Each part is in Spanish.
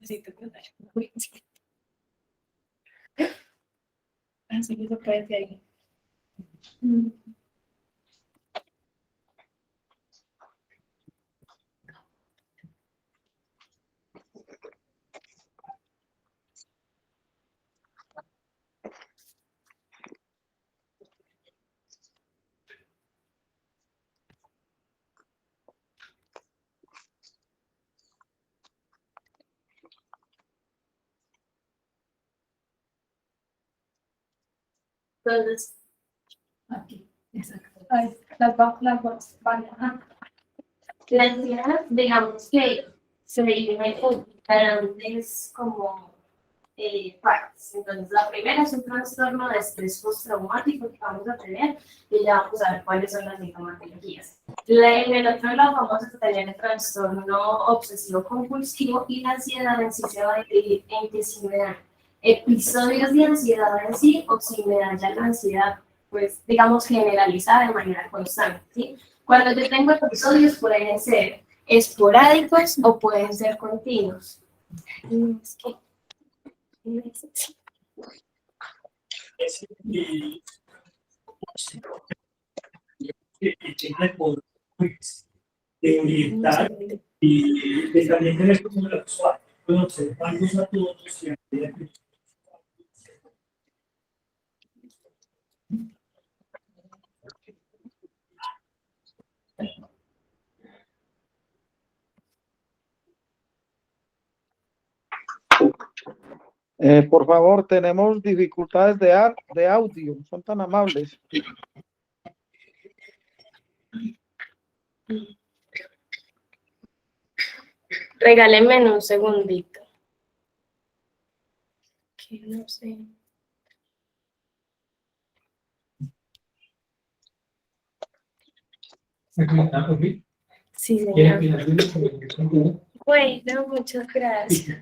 Necesito contar. Así que se puede de ahí. Entonces, aquí, exacto. Ahí, las dos, vale, ajá. La ansiedad, digamos que se divide en grandes como partes. Entonces, la primera es un trastorno de estrés postraumático que vamos a tener y ya vamos a ver cuáles son las sintomatologías. En el otro lado vamos a tener el trastorno obsesivo compulsivo y la ansiedad en sí se va a dividir en que si me dan episodios de ansiedad en sí o si me dan ya la ansiedad, pues digamos generalizada de manera constante, ¿sí? Cuando yo tengo episodios pueden ser esporádicos o pueden ser continuos. Es que de orientar y de también tener como la usuario, observarnos a todos y a Por favor, tenemos dificultades de audio, son tan amables. Regálenme un segundito. Que no sé. Sí, señor. Bueno, muchas gracias.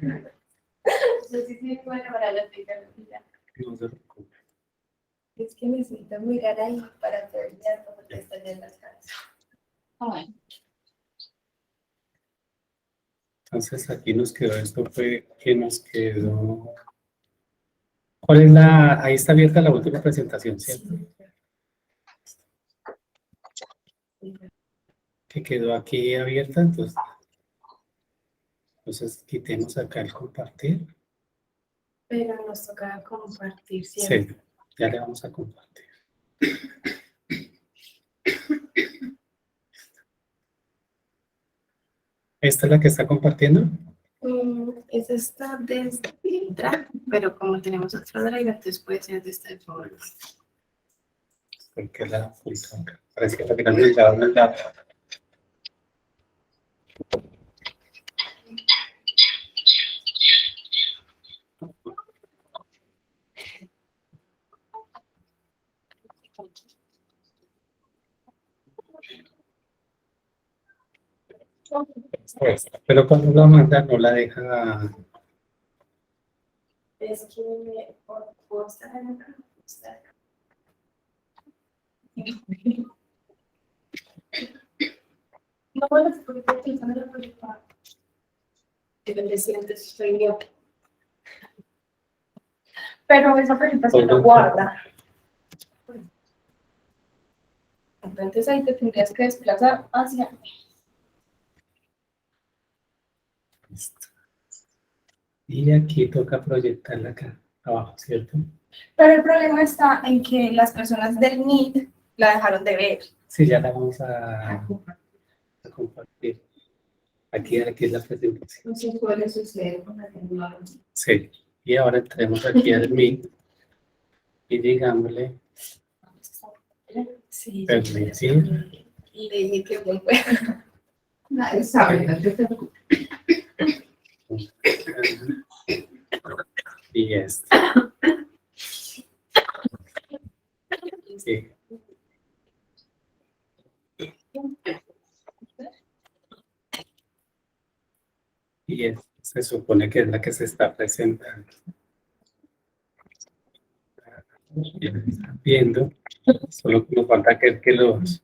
Es que necesito mirar ahí para poder ver cómo te están en las caras. Entonces aquí nos quedó, esto fue que nos quedó. ¿Cuál es la? Ahí está abierta la última presentación, ¿cierto? Que quedó aquí abierta, entonces quitemos acá el compartir. Pero nos toca compartir siempre. Sí, ya le vamos a compartir. ¿Esta es la que está compartiendo? Esa está desde Drive, pero como tenemos otro Drive, entonces puede ser desde el forma. Porque la puso acá. Parece que al final me llegaron el dato. Pero cuando la manda no la deja. Es que por estar en acá, no, bueno, es porque estoy pensando en la preocupada. Que te sientes soy yo. Pero esa presentación lo guarda. Entonces ahí te tendrías que desplazar hacia. Listo. Y aquí toca proyectarla acá abajo, ¿cierto? Pero el problema está en que las personas del NIT la dejaron de ver. Sí, ya la vamos a compartir. Aquí es la presentación. No sé cuál es suceder con la tecnología. Sí. Y ahora entremos aquí al Meet y digámosle Sí. permitir. Y le dije que muy bueno. Nadie sabe, no te preocupes. Y esto. Sí. Y esto se supone que es la que se está presentando. Ya lo están viendo. Solo nos falta que los.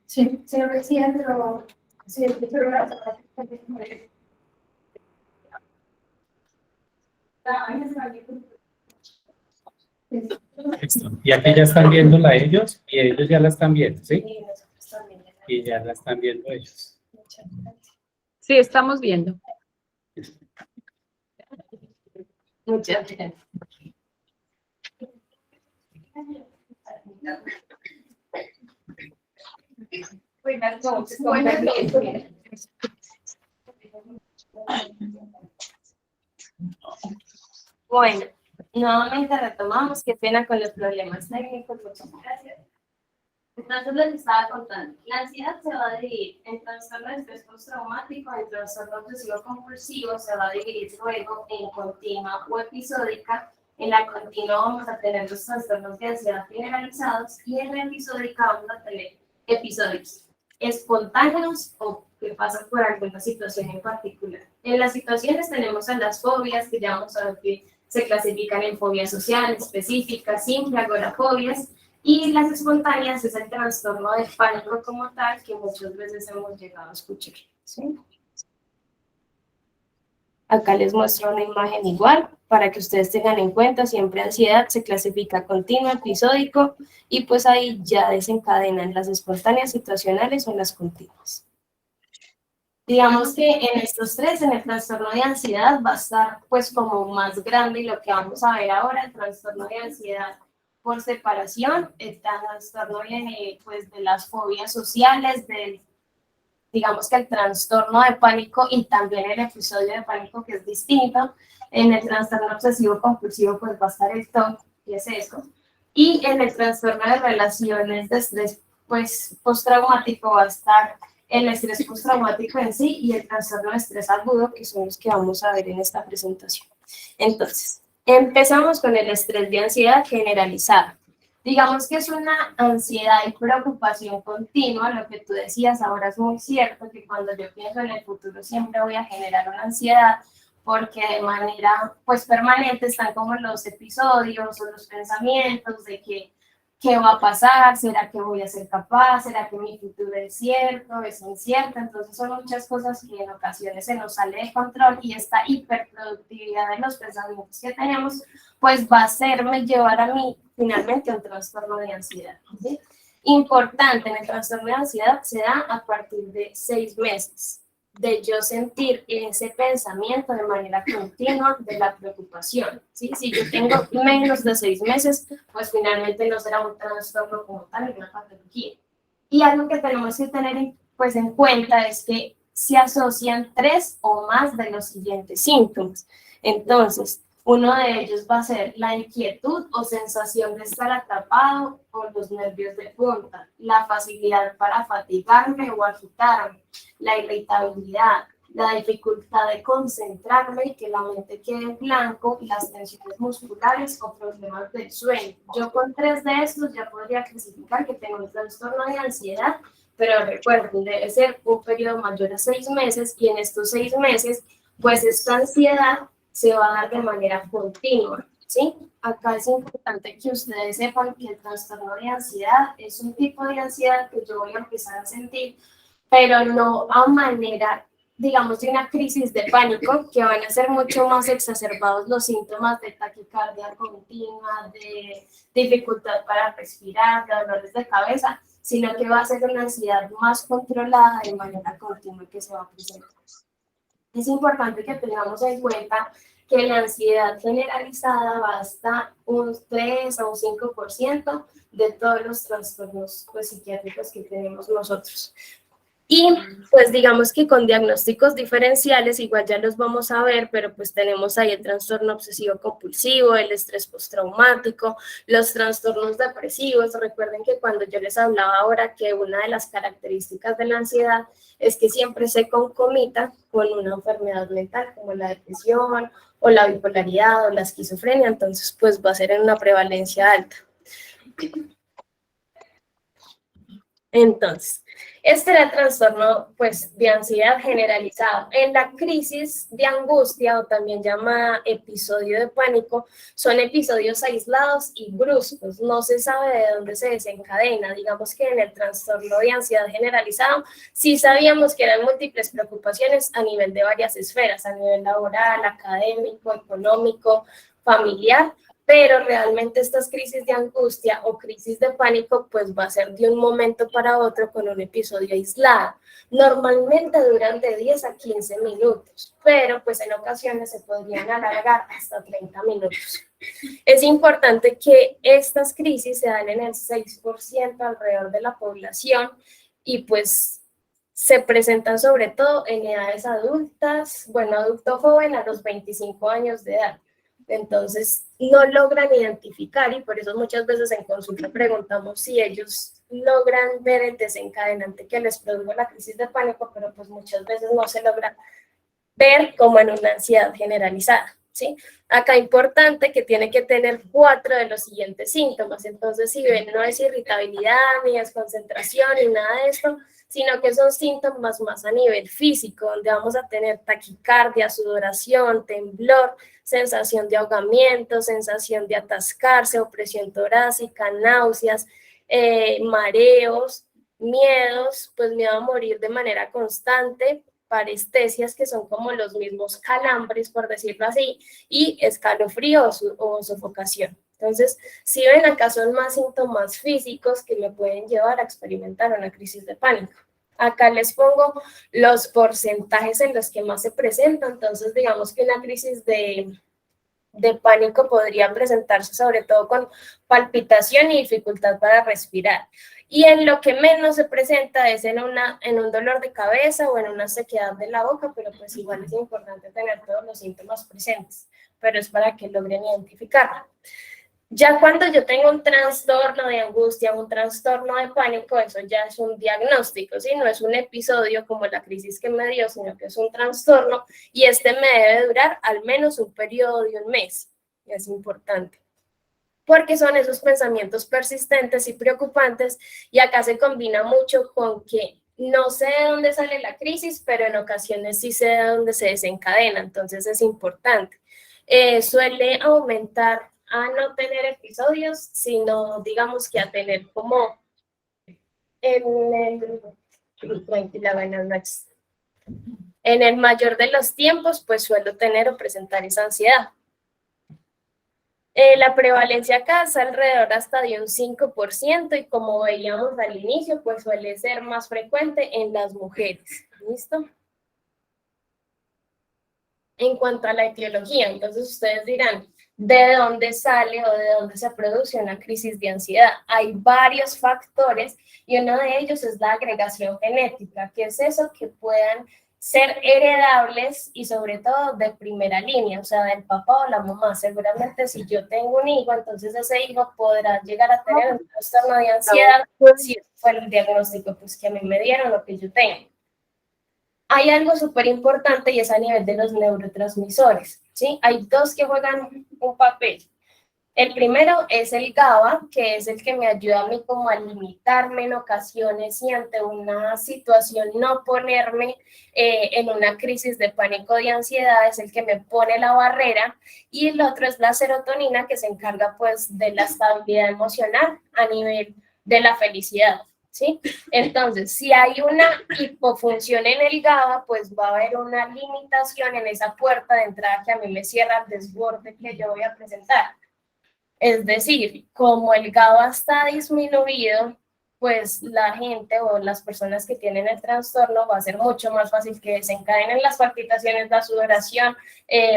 Sí, se lo decía, pero Sí, pero Listo. Y aquí ya están viéndola ellos y ellos ya la están viendo, ¿sí? y nosotros también. Y ya la están viendo ellos. Muchas gracias. Sí, estamos viendo. Muchas gracias. Buenas noches. Buenas noches. Bueno, nuevamente retomamos. Qué pena con los problemas técnicos. Muchas gracias. Entonces les estaba contando, la ansiedad se va a dividir en trastorno de estrés postraumático, en trastorno obsesivo compulsivo, se va a dividir luego en continua o episódica. En la continua vamos a tener los trastornos de ansiedad generalizados y en la episódica vamos a tener episodios espontáneos o que pasan por alguna situación en particular. En las situaciones tenemos a las fobias, que ya vamos a ver que se clasifican en fobias sociales, específicas, simple, agorafobias. Y las espontáneas es el trastorno de pánico como tal que muchas veces hemos llegado a escuchar, ¿sí? Acá les muestro una imagen igual para que ustedes tengan en cuenta, siempre ansiedad se clasifica continuo, episódico y pues ahí ya desencadenan las espontáneas, situacionales o las continuas. Digamos que en estos tres, en el trastorno de ansiedad va a estar pues como más grande y lo que vamos a ver ahora, el trastorno de ansiedad por separación, el trastorno viene pues de las fobias sociales, digamos que el trastorno de pánico y también el episodio de pánico que es distinto. En el trastorno obsesivo compulsivo pues va a estar el TOC, y es eso. Y en el trastorno de relaciones de estrés pues postraumático va a estar el estrés postraumático en sí y el trastorno de estrés agudo, que son los que vamos a ver en esta presentación. Entonces, empezamos con el estrés de ansiedad generalizada. Digamos que es una ansiedad y preocupación continua, lo que tú decías ahora es muy cierto, que cuando yo pienso en el futuro siempre voy a generar una ansiedad, porque de manera pues permanente están como los episodios o los pensamientos de que ¿qué va a pasar? ¿Será que voy a ser capaz? ¿Será que mi futuro es cierto? ¿Es incierto? Entonces son muchas cosas que en ocasiones se nos sale de control y esta hiperproductividad de los pensamientos que tenemos, pues va a hacerme llevar a mí finalmente a un trastorno de ansiedad, ¿sí? Importante, en el trastorno de ansiedad se da a partir de 6 meses de yo sentir ese pensamiento de manera continua de la preocupación, ¿sí? Si yo tengo menos de 6 meses, pues finalmente no será un trastorno como tal, es una patología. Y algo que tenemos que tener pues, en cuenta es que se asocian 3 o más de los siguientes síntomas. Entonces, uno de ellos va a ser la inquietud o sensación de estar atrapado por los nervios de punta, la facilidad para fatigarme o agitarme, la irritabilidad, la dificultad de concentrarme y que la mente quede en blanco, las tensiones musculares o problemas del sueño. Yo con 3 de estos ya podría clasificar que tengo un trastorno de ansiedad, pero recuerden, debe ser un periodo mayor a 6 meses y en estos 6 meses, pues esta ansiedad se va a dar de manera continua, ¿sí? Acá es importante que ustedes sepan que el trastorno de ansiedad es un tipo de ansiedad que yo voy a empezar a sentir, pero no a manera, digamos, de una crisis de pánico, que van a ser mucho más exacerbados los síntomas de taquicardia continua, de dificultad para respirar, de dolores de cabeza, sino que va a ser una ansiedad más controlada de manera continua que se va a presentar. Es importante que tengamos en cuenta que la ansiedad generalizada va hasta un 3 o un 5% de todos los trastornos pues, psiquiátricos que tenemos nosotros. Y pues digamos que con diagnósticos diferenciales, igual ya los vamos a ver, pero pues tenemos ahí el trastorno obsesivo compulsivo, el estrés postraumático, los trastornos depresivos. Recuerden que cuando yo les hablaba ahora que una de las características de la ansiedad es que siempre se concomita con una enfermedad mental como la depresión o la bipolaridad o la esquizofrenia, entonces pues va a ser en una prevalencia alta. Entonces, este era el trastorno pues, de ansiedad generalizado. En la crisis de angustia, o también llamada episodio de pánico, son episodios aislados y bruscos. No se sabe de dónde se desencadena. Digamos que en el trastorno de ansiedad generalizado sí sabíamos que eran múltiples preocupaciones a nivel de varias esferas, a nivel laboral, académico, económico, familiar, pero realmente estas crisis de angustia o crisis de pánico pues va a ser de un momento para otro con un episodio aislado. Normalmente duran de 10 a 15 minutos, pero pues en ocasiones se podrían alargar hasta 30 minutos. Es importante que estas crisis se dan en el 6% alrededor de la población y pues se presentan sobre todo en edades adultas, bueno, adulto joven a los 25 años de edad. Entonces, no logran identificar y por eso muchas veces en consulta preguntamos si ellos logran ver el desencadenante que les produjo la crisis de pánico, pero pues muchas veces no se logra ver como en una ansiedad generalizada, ¿sí? Acá importante que tiene que tener 4 de los siguientes síntomas. Entonces, si ven, no es irritabilidad, ni desconcentración, ni nada de esto, sino que son síntomas más a nivel físico, donde vamos a tener taquicardia, sudoración, temblor, sensación de ahogamiento, sensación de atascarse, opresión torácica, náuseas, mareos, miedos, pues miedo a morir de manera constante, parestesias que son como los mismos calambres, por decirlo así, y escalofrío o sofocación. Entonces, si ven, acá son más síntomas físicos que me pueden llevar a experimentar una crisis de pánico. Acá les pongo los porcentajes en los que más se presenta. Entonces, digamos que una crisis de pánico podría presentarse sobre todo con palpitación y dificultad para respirar. Y en lo que menos se presenta es en un dolor de cabeza o en una sequedad de la boca, pero pues igual es importante tener todos los síntomas presentes, pero es para que logren identificarlo. Ya cuando yo tengo un trastorno de angustia, un trastorno de pánico, eso ya es un diagnóstico, ¿sí? No es un episodio como la crisis que me dio, sino que es un trastorno y este me debe durar al menos un periodo de un mes. Es importante. Porque son esos pensamientos persistentes y preocupantes y acá se combina mucho con que no sé de dónde sale la crisis, pero en ocasiones sí sé de dónde se desencadena, entonces es importante. Suele aumentar a no tener episodios, sino digamos que a tener como tranquila, buenas noches. En el mayor de los tiempos, pues suelo tener o presentar esa ansiedad. La prevalencia acá es alrededor hasta de un 5% y como veíamos al inicio, pues suele ser más frecuente en las mujeres. ¿Listo? En cuanto a la etiología, entonces ustedes dirán, ¿de dónde sale o de dónde se produce una crisis de ansiedad? Hay varios factores y uno de ellos es la agregación genética, que es eso que puedan ser heredables y sobre todo de primera línea, o sea, del papá o la mamá. Seguramente si yo tengo un hijo, entonces ese hijo podrá llegar a tener un trastorno de ansiedad si fue el diagnóstico pues, que a mí me dieron o que yo tengo. Hay algo súper importante y es a nivel de los neurotransmisores, ¿sí? Hay dos que juegan un papel. El primero es el GABA, que es el que me ayuda a mí como a limitarme en ocasiones y ante una situación no ponerme en una crisis de pánico o de ansiedad, es el que me pone la barrera. Y el otro es la serotonina, que se encarga pues de la estabilidad emocional a nivel de la felicidad. ¿Sí? Entonces, si hay una hipofunción en el GABA, pues va a haber una limitación en esa puerta de entrada que a mí me cierra el desborde que yo voy a presentar. Es decir, como el GABA está disminuido, pues la gente o las personas que tienen el trastorno va a ser mucho más fácil que desencadenen las palpitaciones, la sudoración,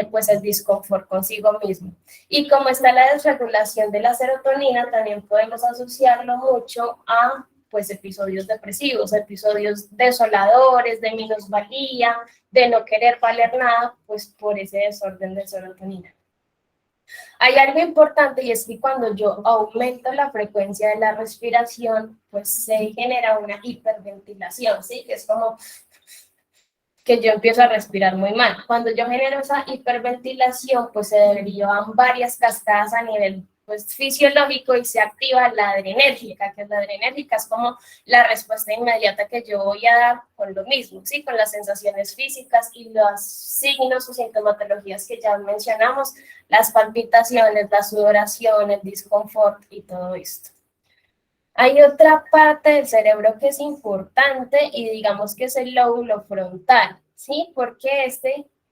pues el disconfort consigo mismo. Y como está la desregulación de la serotonina, también podemos asociarlo mucho a pues episodios depresivos, episodios desoladores, de minusvalía, de no querer valer nada, pues por ese desorden de serotonina. Hay algo importante y es que cuando yo aumento la frecuencia de la respiración, pues se genera una hiperventilación, ¿sí? Que es como que yo empiezo a respirar muy mal. Cuando yo genero esa hiperventilación, pues se derivan varias cascadas a nivel pues, fisiológico y se activa la adrenérgica, que la adrenérgica es como la respuesta inmediata que yo voy a dar con lo mismo, ¿sí? Con las sensaciones físicas y los signos o sintomatologías que ya mencionamos, las palpitaciones, la sudoración, el disconfort y todo esto. Hay otra parte del cerebro que es importante y digamos que es el lóbulo frontal, ¿sí? Porque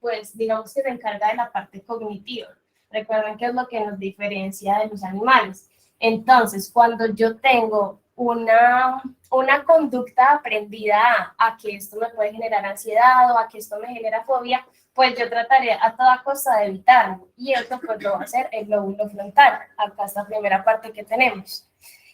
pues digamos que se encarga de la parte cognitiva. Recuerden que es lo que nos diferencia de los animales. Entonces, cuando yo tengo una conducta aprendida a que esto me puede generar ansiedad o a que esto me genera fobia, pues yo trataré a toda costa de evitarlo. Y eso pues lo va a hacer el lóbulo frontal. Acá esta primera parte que tenemos.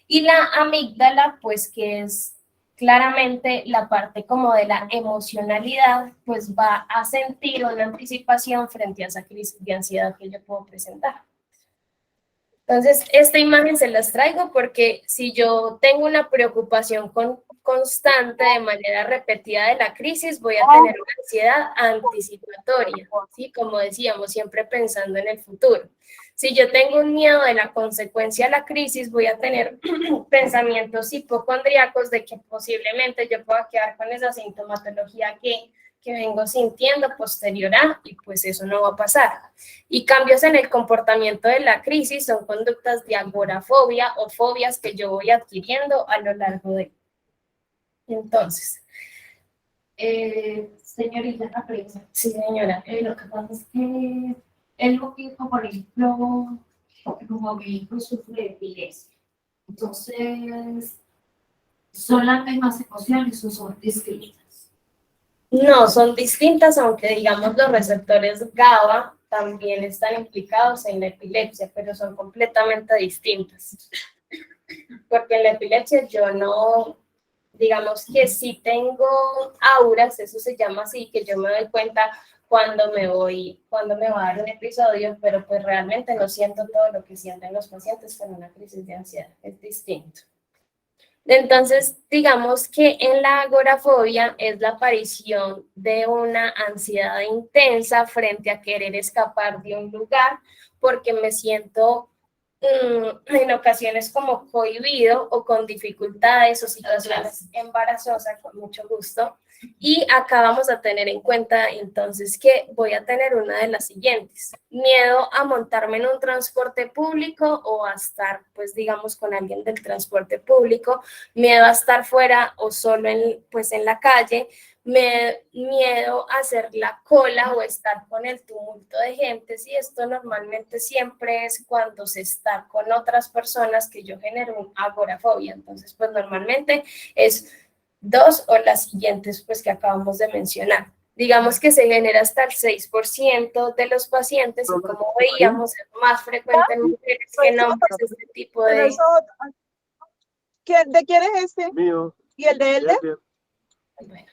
Y la amígdala, pues que es claramente la parte como de la emocionalidad, pues va a sentir una anticipación frente a esa crisis de ansiedad que yo puedo presentar. Entonces, esta imagen se las traigo porque si yo tengo una preocupación constante de manera repetida de la crisis, voy a tener una ansiedad anticipatoria, ¿sí? Como decíamos, siempre pensando en el futuro. Si yo tengo un miedo de la consecuencia de la crisis, voy a tener pensamientos hipocondríacos de que posiblemente yo pueda quedar con esa sintomatología que vengo sintiendo posterior a, y pues eso no va a pasar. Y cambios en el comportamiento de la crisis son conductas de agorafobia o fobias que yo voy adquiriendo a lo largo de. Entonces, Señorita Capriza, sí, señora. lo que pasa es que él lo mismo, por ejemplo, como mi hijo sufre de epilepsia. Entonces, ¿son las mismas emociones o son distintas? No, son distintas, aunque digamos los receptores GABA también están implicados en la epilepsia, pero son completamente distintas. Porque en la epilepsia yo no, digamos que sí tengo auras, eso se llama así, que yo me doy cuenta cuando me va a dar un episodio, pero pues realmente no siento todo lo que sienten los pacientes con una crisis de ansiedad, es distinto. Entonces, digamos que en la agorafobia es la aparición de una ansiedad intensa frente a querer escapar de un lugar porque me siento en ocasiones como cohibido o con dificultades o situaciones embarazosas, con mucho gusto. Y acá vamos a tener en cuenta entonces que voy a tener una de las siguientes: miedo a montarme en un transporte público o a estar, pues digamos, con alguien del transporte público, miedo a estar fuera o solo en la calle, miedo a hacer la cola o estar con el tumulto de gente. Y esto normalmente siempre es cuando se está con otras personas que yo genero una agorafobia. Entonces, pues normalmente es 2 o las siguientes pues que acabamos de mencionar. Digamos que se genera hasta el 6% de los pacientes y como veíamos es más frecuente en mujeres que en hombres este tipo de... ¿De quién es este? Mío. ¿Y el de él? Bueno,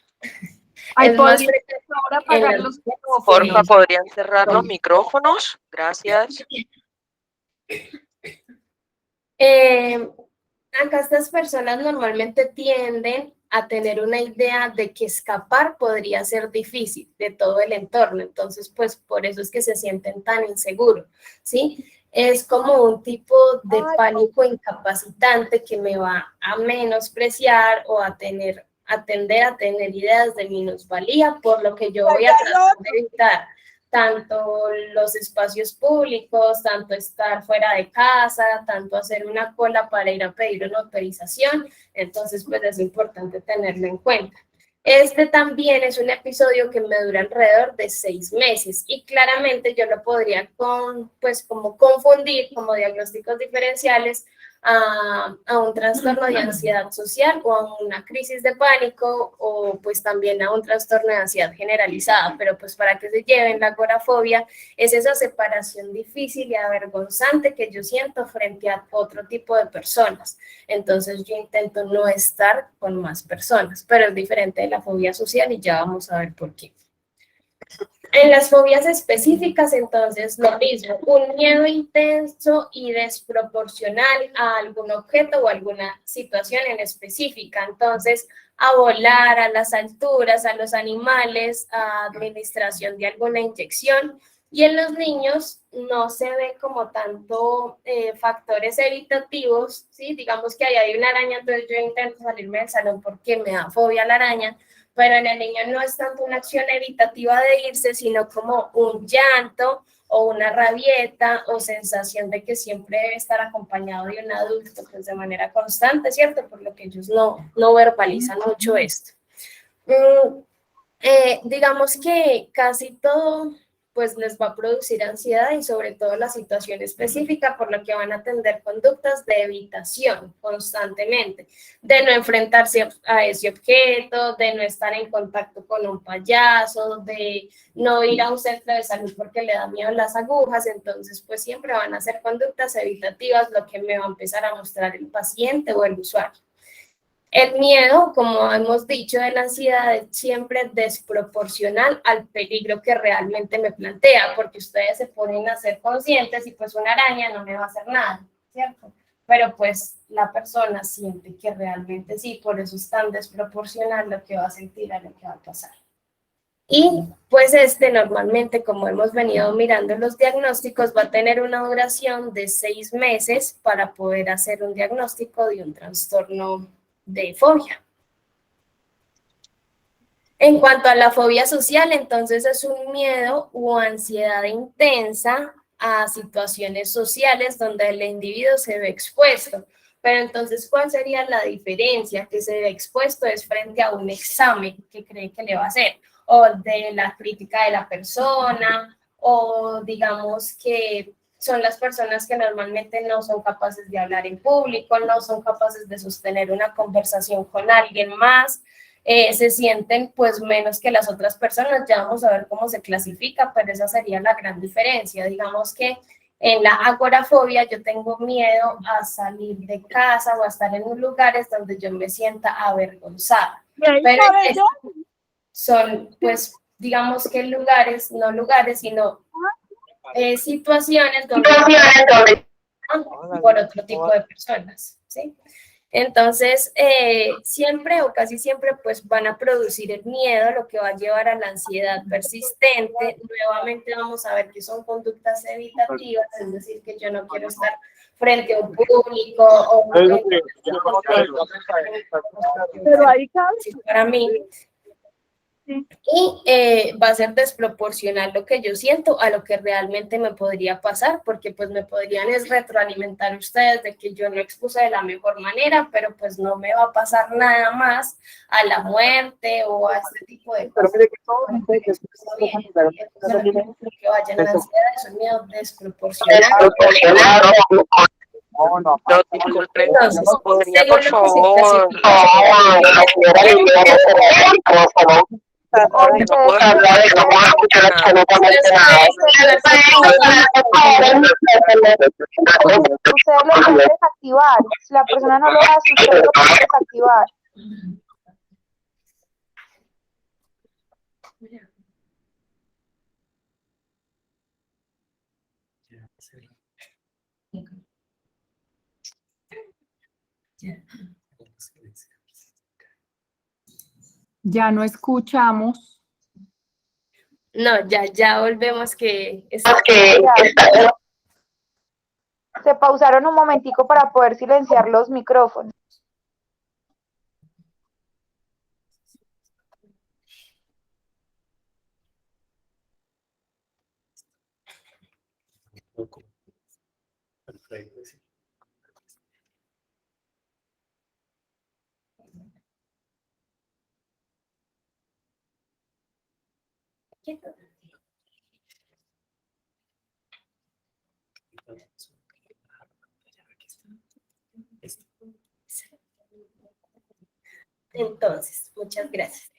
Ay, es más ¿podría frecuente ahora apagar en los las micrófonos? Porfa, ¿podrían cerrar los micrófonos? Gracias. Acá estas personas normalmente tienden a tener una idea de que escapar podría ser difícil de todo el entorno, entonces pues por eso es que se sienten tan inseguros, ¿sí? Es como un tipo de pánico incapacitante que me va a menospreciar o a tender a tener ideas de minusvalía, por lo que yo voy a tratar de evitar tanto los espacios públicos, tanto estar fuera de casa, tanto hacer una cola para ir a pedir una autorización. Entonces, pues es importante tenerlo en cuenta. Este también es un episodio que me dura alrededor de 6 meses y claramente yo lo podría como confundir como diagnósticos diferenciales a un trastorno de ansiedad social o a una crisis de pánico o pues también a un trastorno de ansiedad generalizada, pero pues para que se lleven la agorafobia es esa separación difícil y avergonzante que yo siento frente a otro tipo de personas. Entonces yo intento no estar con más personas, pero es diferente de la fobia social y ya vamos a ver por qué. En las fobias específicas, entonces, lo mismo, un miedo intenso y desproporcional a algún objeto o alguna situación en específica. Entonces, a volar, a las alturas, a los animales, a administración de alguna inyección. Y en los niños no se ve como tanto factores evitativos, ¿sí? Digamos que ahí hay una araña, entonces yo intento salirme del salón porque me da fobia la araña, pero en el niño no es tanto una acción evitativa de irse, sino como un llanto o una rabieta o sensación de que siempre debe estar acompañado de un adulto, pues de manera constante, ¿cierto? Por lo que ellos no verbalizan mucho esto. Digamos que casi todo pues les va a producir ansiedad y sobre todo la situación específica, por lo que van a tener conductas de evitación constantemente, de no enfrentarse a ese objeto, de no estar en contacto con un payaso, de no ir a un centro de salud porque le da miedo las agujas. Entonces pues siempre van a ser conductas evitativas lo que me va a empezar a mostrar el paciente o el usuario. El miedo, como hemos dicho, de la ansiedad es siempre desproporcional al peligro que realmente me plantea, porque ustedes se ponen a ser conscientes y pues una araña no me va a hacer nada, ¿cierto? Pero pues la persona siente que realmente sí, por eso es tan desproporcional lo que va a sentir a lo que va a pasar. Y pues normalmente, como hemos venido mirando los diagnósticos, va a tener una duración de 6 meses para poder hacer un diagnóstico de un trastorno de fobia. En cuanto a la fobia social, entonces es un miedo o ansiedad intensa a situaciones sociales donde el individuo se ve expuesto. Pero entonces, ¿cuál sería la diferencia? Que se ve expuesto es frente a un examen que cree que le va a hacer, o de la crítica de la persona, o digamos que son las personas que normalmente no son capaces de hablar en público, no son capaces de sostener una conversación con alguien más, se sienten pues menos que las otras personas. Ya vamos a ver cómo se clasifica, pero esa sería la gran diferencia. Digamos que en la agorafobia yo tengo miedo a salir de casa o a estar en lugares donde yo me sienta avergonzada. Pero son pues digamos que lugares, no lugares, sino situaciones donde por otro tipo de personas, ¿sí? Entonces, siempre o casi siempre pues van a producir el miedo, lo que va a llevar a la ansiedad persistente. Nuevamente vamos a ver que son conductas evitativas, es decir, que yo no quiero estar frente a un público o para mí. Y va a ser desproporcional lo que yo siento a lo que realmente me podría pasar, porque pues me podrían retroalimentar ustedes de que yo no expuse de la mejor manera, pero pues no me va a pasar nada más a la muerte o a este tipo de cosas. Que vayan a la ansiedad es un miedo desproporcional. No, disculpe, Entonces, ¿podría por favor? Que no puedo escuchar absolutamente nada. Ustedes lo pueden desactivar. Si la persona no lo hace, ustedes lo pueden desactivar. Ya no escuchamos. No, ya volvemos que Se pausaron un momentico para poder silenciar los micrófonos. Entonces, muchas gracias.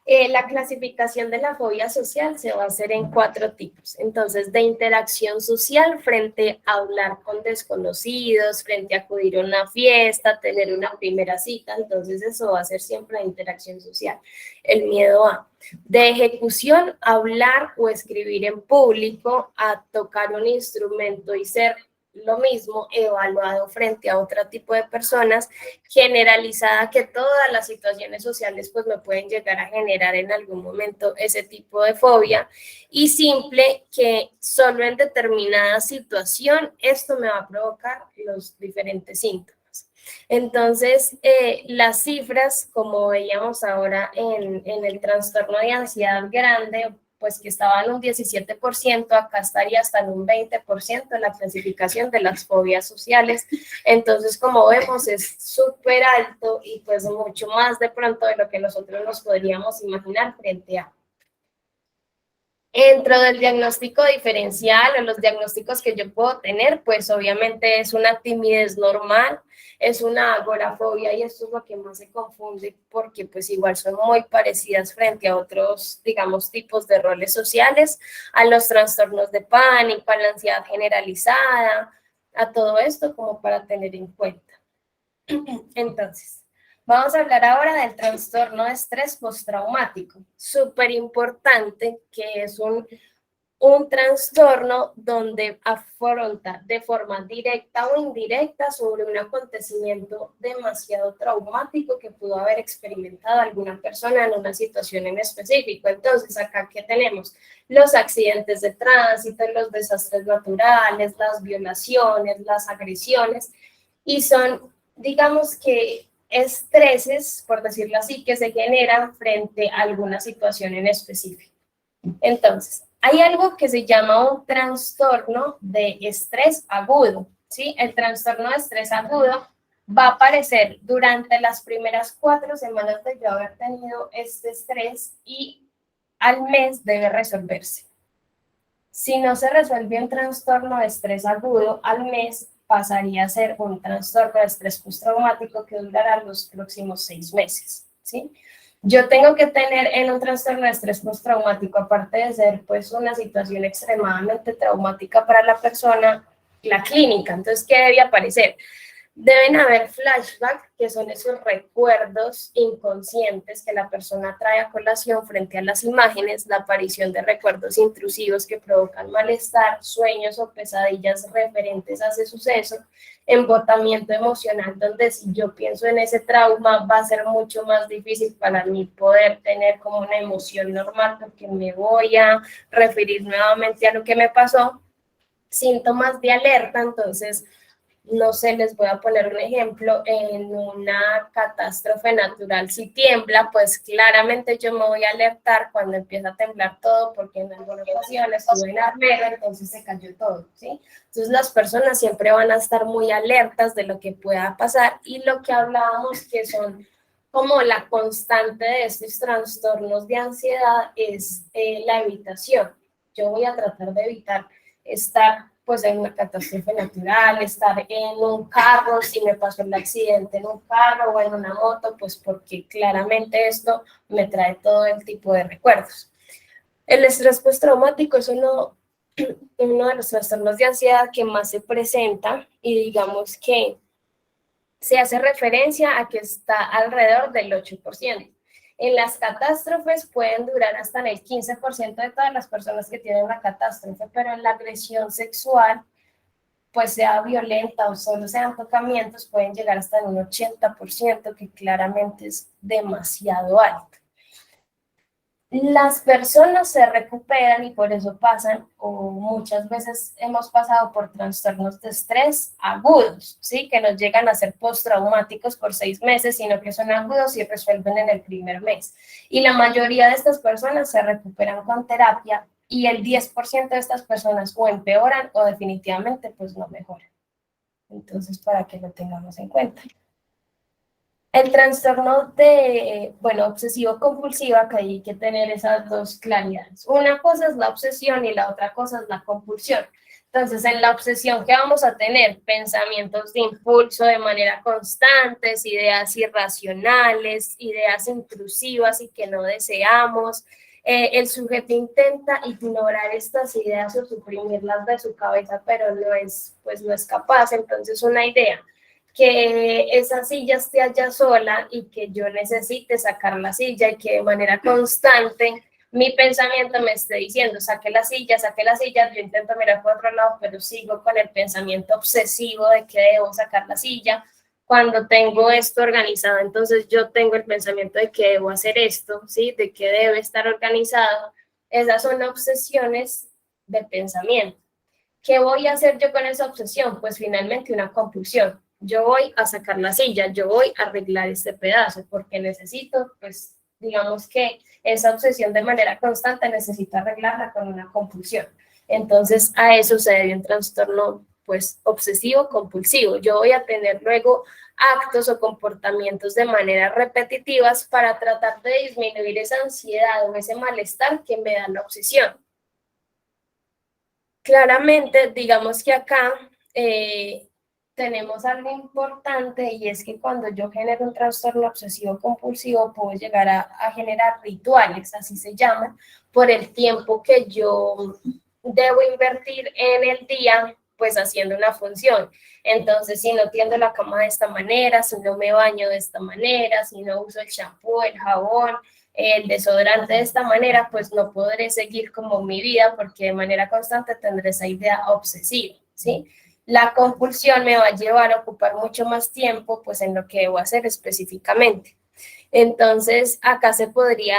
La clasificación de la fobia social se va a hacer en 4 tipos. Entonces, de interacción social frente a hablar con desconocidos, frente a acudir a una fiesta, tener una primera cita. Entonces, eso va a ser siempre la interacción social. El miedo a. De ejecución, hablar o escribir en público, a tocar un instrumento y ser lo mismo evaluado frente a otro tipo de personas, generalizada que todas las situaciones sociales pues me pueden llegar a generar en algún momento ese tipo de fobia, y simple que solo en determinada situación esto me va a provocar los diferentes síntomas. Entonces, las cifras, como veíamos ahora en el trastorno de ansiedad grande, pues que estaba en un 17%, acá estaría hasta en un 20% en la clasificación de las fobias sociales. Entonces, como vemos, es súper alto y pues mucho más de pronto de lo que nosotros nos podríamos imaginar frente a. Dentro del diagnóstico diferencial o los diagnósticos que yo puedo tener, pues obviamente es una timidez normal, es una agorafobia, y esto es lo que más se confunde porque pues igual son muy parecidas frente a otros, digamos, tipos de roles sociales, a los trastornos de pánico, a la ansiedad generalizada, a todo esto como para tener en cuenta. Entonces, vamos a hablar ahora del trastorno de estrés postraumático, súper importante, que es un trastorno donde afronta de forma directa o indirecta sobre un acontecimiento demasiado traumático que pudo haber experimentado alguna persona en una situación en específico. Entonces, acá, ¿qué tenemos? Los accidentes de tránsito, los desastres naturales, las violaciones, las agresiones, y son, digamos que, estreses, por decirlo así, que se generan frente a alguna situación en específico. Entonces, hay algo que se llama un trastorno de estrés agudo, ¿sí? El trastorno de estrés agudo va a aparecer durante las primeras 4 semanas de yo haber tenido este estrés, y al mes debe resolverse. Si no se resuelve un trastorno de estrés agudo, al mes pasaría a ser un trastorno de estrés postraumático que durará los próximos 6 meses, ¿sí? Yo tengo que tener en un trastorno de estrés postraumático, aparte de ser pues una situación extremadamente traumática para la persona, la clínica. Entonces, ¿qué debe aparecer? Deben haber flashbacks, que son esos recuerdos inconscientes que la persona trae a colación frente a las imágenes, la aparición de recuerdos intrusivos que provocan malestar, sueños o pesadillas referentes a ese suceso, embotamiento emocional, donde si yo pienso en ese trauma va a ser mucho más difícil para mí poder tener como una emoción normal, porque me voy a referir nuevamente a lo que me pasó. Síntomas de alerta, entonces, no sé, les voy a poner un ejemplo. En una catástrofe natural, si tiembla, pues claramente yo me voy a alertar cuando empieza a temblar todo, porque en algunas ocasiones estuve en armero, entonces se cayó todo, ¿sí? Entonces las personas siempre van a estar muy alertas de lo que pueda pasar, y lo que hablábamos que son como la constante de estos trastornos de ansiedad es la evitación. Yo voy a tratar de evitar estar pues en una catástrofe natural, estar en un carro, si me pasó el accidente en un carro o en una moto, pues porque claramente esto me trae todo el tipo de recuerdos. El estrés postraumático es uno de los trastornos de ansiedad que más se presenta, y digamos que se hace referencia a que está alrededor del 8%. En las catástrofes pueden durar hasta en el 15% de todas las personas que tienen una catástrofe, pero en la agresión sexual, pues sea violenta o solo sean tocamientos, pueden llegar hasta en un 80%, que claramente es demasiado alto. Las personas se recuperan, y por eso pasan, o muchas veces hemos pasado por trastornos de estrés agudos, ¿sí? Que nos llegan a ser postraumáticos por 6 meses, sino que son agudos y resuelven en el primer mes. Y la mayoría de estas personas se recuperan con terapia, y el 10% de estas personas o empeoran o definitivamente pues no mejoran. Entonces, para que lo tengamos en cuenta. El trastorno de, obsesivo-compulsiva, que hay que tener esas dos claridades. Una cosa es la obsesión y la otra cosa es la compulsión. Entonces, en la obsesión, ¿qué vamos a tener? Pensamientos de impulso de manera constante, ideas irracionales, ideas intrusivas y que no deseamos. El sujeto intenta ignorar estas ideas o suprimirlas de su cabeza, pero no es capaz. Entonces, una idea que esa silla esté allá sola y que yo necesite sacar la silla, y que de manera constante mi pensamiento me esté diciendo, saque la silla, yo intento mirar por otro lado, pero sigo con el pensamiento obsesivo de que debo sacar la silla. Cuando tengo esto organizado, entonces yo tengo el pensamiento de que debo hacer esto, ¿sí? De que debe estar organizado. Esas son obsesiones de pensamiento. ¿Qué voy a hacer yo con esa obsesión? Pues finalmente una compulsión. Yo voy a sacar la silla, yo voy a arreglar este pedazo, porque necesito, pues, digamos que esa obsesión de manera constante necesito arreglarla con una compulsión. Entonces, a eso se debe un trastorno, pues, obsesivo compulsivo. Yo voy a tener luego actos o comportamientos de manera repetitivas para tratar de disminuir esa ansiedad o ese malestar que me da la obsesión. Claramente, digamos que acá tenemos algo importante y es que cuando yo genero un trastorno obsesivo compulsivo puedo llegar a generar rituales, así se llaman, por el tiempo que yo debo invertir en el día, pues haciendo una función. Entonces, si no tiendo la cama de esta manera, si no me baño de esta manera, si no uso el shampoo, el jabón, el desodorante de esta manera, pues no podré seguir como mi vida porque de manera constante tendré esa idea obsesiva, ¿sí? La compulsión me va a llevar a ocupar mucho más tiempo pues en lo que debo hacer específicamente. Entonces, acá se podría,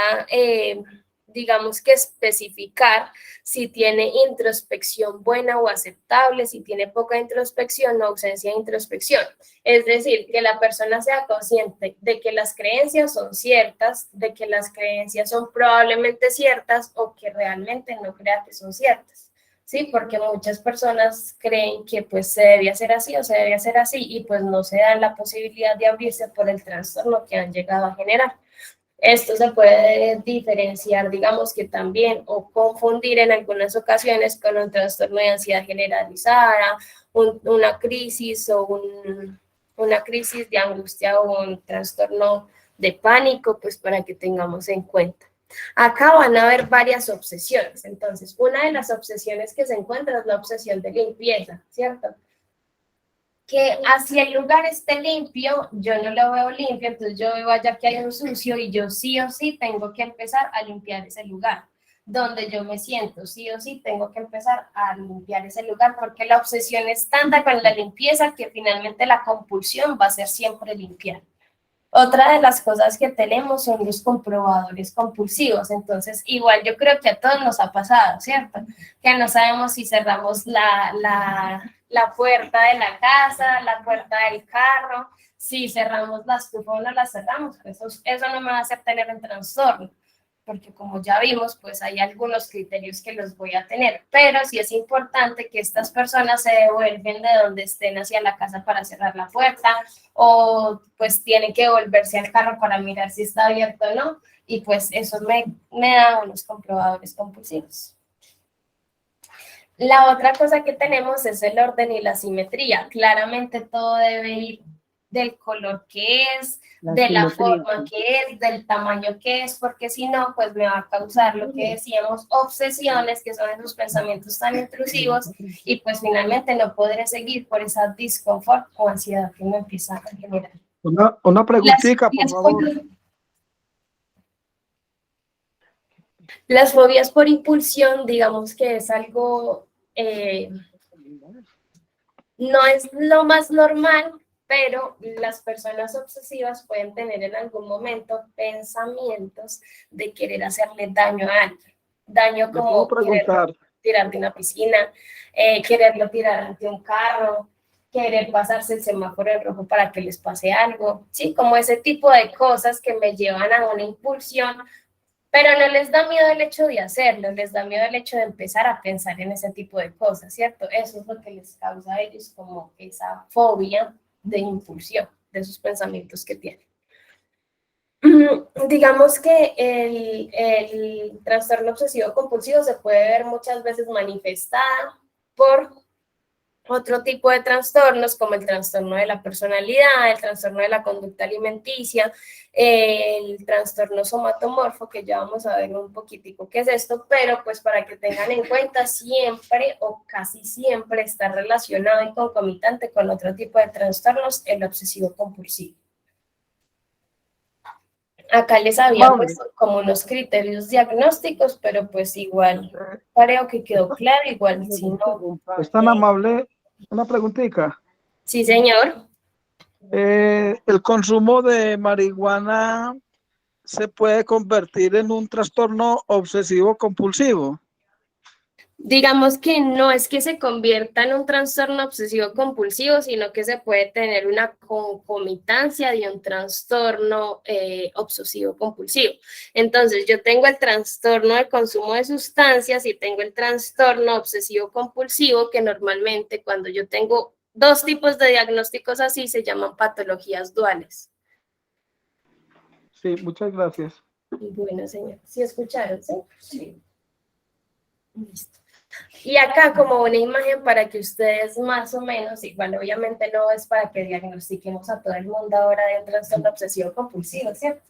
digamos que especificar si tiene introspección buena o aceptable, si tiene poca introspección o ausencia de introspección. Es decir, que la persona sea consciente de que las creencias son ciertas, de que las creencias son probablemente ciertas o que realmente no crea que son ciertas. Sí, porque muchas personas creen que pues se debe hacer así o se debe hacer así y pues no se dan la posibilidad de abrirse por el trastorno que han llegado a generar. Esto se puede diferenciar, digamos que también, o confundir en algunas ocasiones con un trastorno de ansiedad generalizada, una crisis o una crisis de angustia o un trastorno de pánico, pues para que tengamos en cuenta. Acá van a haber varias obsesiones. Entonces, una de las obsesiones que se encuentra es la obsesión de limpieza, ¿cierto? Que hacia el lugar esté limpio, yo no lo veo limpio, entonces yo veo allá que hay un sucio y yo sí o sí tengo que empezar a limpiar ese lugar. Donde yo me siento, sí o sí tengo que empezar a limpiar ese lugar porque la obsesión es tanta con la limpieza que finalmente la compulsión va a ser siempre limpiar. Otra de las cosas que tenemos son los comprobadores compulsivos. Entonces, igual yo creo que a todos nos ha pasado, ¿cierto? Que no sabemos si cerramos la puerta de la casa, la puerta del carro, si cerramos la estufa o no la cerramos. Eso no me va a hacer tener un trastorno, porque como ya vimos, pues hay algunos criterios que los voy a tener, pero sí es importante que estas personas se devuelven de donde estén hacia la casa para cerrar la puerta, o pues tienen que volverse al carro para mirar si está abierto o no, y pues eso me da unos comprobadores compulsivos. La otra cosa que tenemos es el orden y la simetría. Claramente todo debe ir del color que es, de la forma que es, del tamaño que es, porque si no, pues me va a causar lo que decíamos, obsesiones, que son esos pensamientos tan intrusivos, y pues finalmente no podré seguir por esa disconfort o ansiedad que me empieza a generar. Una preguntita, por favor. Las fobias por impulsión, digamos que es algo, no es lo más normal, pero las personas obsesivas pueden tener en algún momento pensamientos de querer hacerle daño a alguien. Daño como tirar de una piscina, quererlo tirar ante un carro, querer pasarse el semáforo en rojo para que les pase algo, ¿sí? Como ese tipo de cosas que me llevan a una impulsión, pero no les da miedo el hecho de hacerlo, les da miedo el hecho de empezar a pensar en ese tipo de cosas, ¿cierto? Eso es lo que les causa a ellos como esa fobia de impulsión, de esos pensamientos que tienen. Digamos que el trastorno obsesivo compulsivo se puede ver muchas veces manifestada por otro tipo de trastornos como el trastorno de la personalidad, el trastorno de la conducta alimenticia, el trastorno somatomorfo, que ya vamos a ver un poquitico qué es esto, pero pues para que tengan en cuenta, siempre o casi siempre está relacionado y concomitante con otro tipo de trastornos, el obsesivo compulsivo. Acá les había Amable. puesto como unos criterios diagnósticos, pero pues igual creo que quedó claro, igual si no. Es tan amable. Una preguntita. Sí, señor. ¿El consumo de marihuana se puede convertir en un trastorno obsesivo compulsivo? Digamos que no es que se convierta en un trastorno obsesivo compulsivo, sino que se puede tener una concomitancia de un trastorno obsesivo compulsivo. Entonces, yo tengo el trastorno de consumo de sustancias y tengo el trastorno obsesivo compulsivo, que normalmente cuando yo tengo dos tipos de diagnósticos así se llaman patologías duales. Sí, muchas gracias. Bueno, señor, ¿sí escucharon? ¿Sí? Sí. Listo. Y acá como una imagen para que ustedes más o menos, igual obviamente no es para que diagnostiquemos a todo el mundo ahora de un trastorno obsesivo compulsivo, ¿cierto?